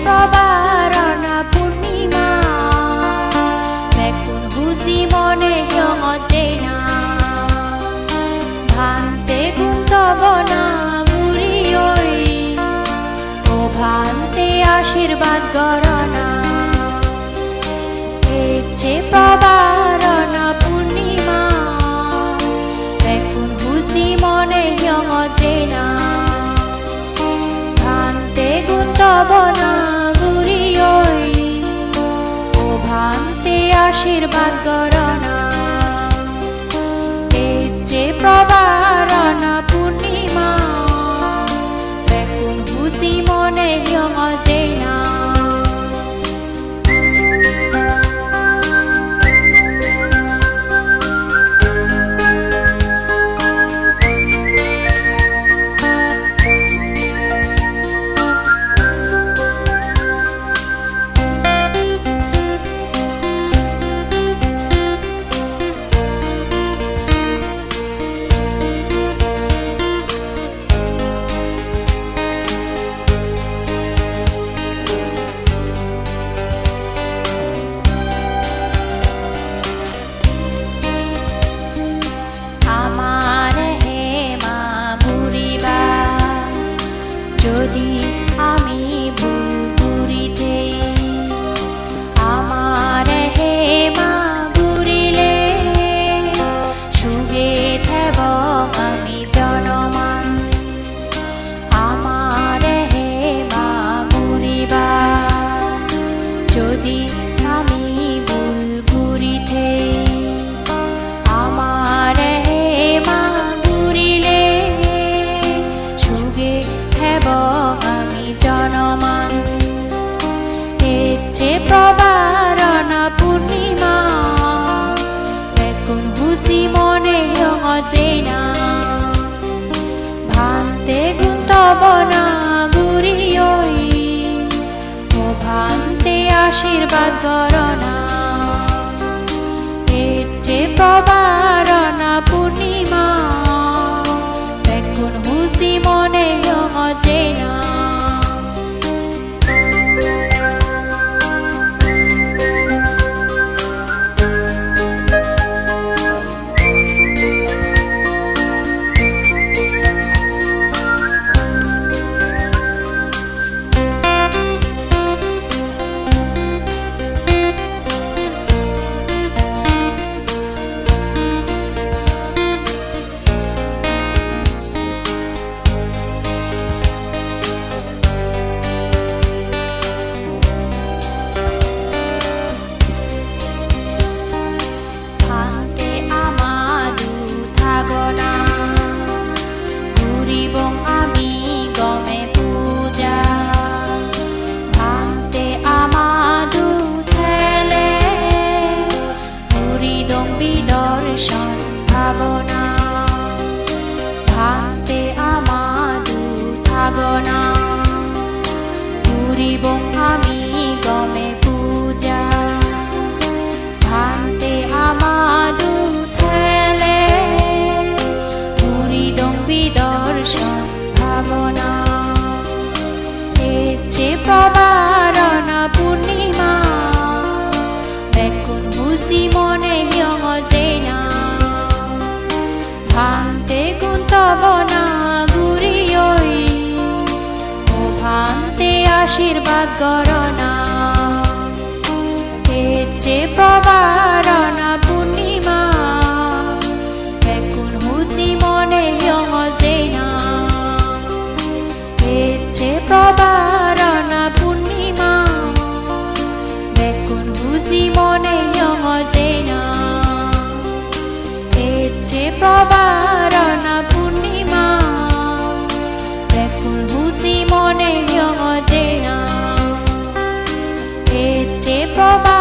প্রবারণা পূর্ণিমা বেকুন হুজি মনে অচেনা ভান্তে গুন্তবনা গুরি ওই ও ভান্তে আশীর্বাদ গরনা এচ্ছে প্রবারণা পূর্ণিমা বেকুন হুজি মনে অচেনা ভান্তে গুন্তবনা গুরি ওই ও ভান্তে আশীর্বাদ গরনা এচ্ছে প্রবারণা পূর্ণিমা বেকুন হুজি মনে অচেনা যদি আমি ভুল করিতে আমার হে মা গুরিলে সুগে থেব আমি জনমান আমার হে মা গুরিবা যদি আমি ভুল করিতে আমার হে মা গুরিলে সুগে আমি জনমান এচ্ছে প্রবারণা পূর্ণিমা বেকুন হুজি মনে অচেনা ভান্তে গুন্তবনা গুরি ওই ও ভান্তে আশীর্বাদ গরনা এচ্ছে প্রবারণা পূর্ণিমা বেকুন হুজি মনে অচেনা ভাবনা ভান্তে আমাদু থাগনা পুরিব আমি গমে পূজা ভান্তে আমাদু থেলে পুরিদং বিদর্শন ভাবনা এচ্ছে প্রবারণা পূর্ণিমা বেকুন হুজি মনে অচেনা ভান্তে গুন্তবনা গুরি ওই ও ভান্তে আশীর্বাদ গরনা এচ্ছে প্রবারণা পূর্ণিমা বেকুন হুজি মনে অচেনা এচ্ছে প্রবারণা পূর্ণিমা বেকুন হুজি মনে অচেনা এচ্ছে প্রবারণা পূর্ণিমা বেকুন হুজি মনে অচেনা এচ্ছে প্রবারণা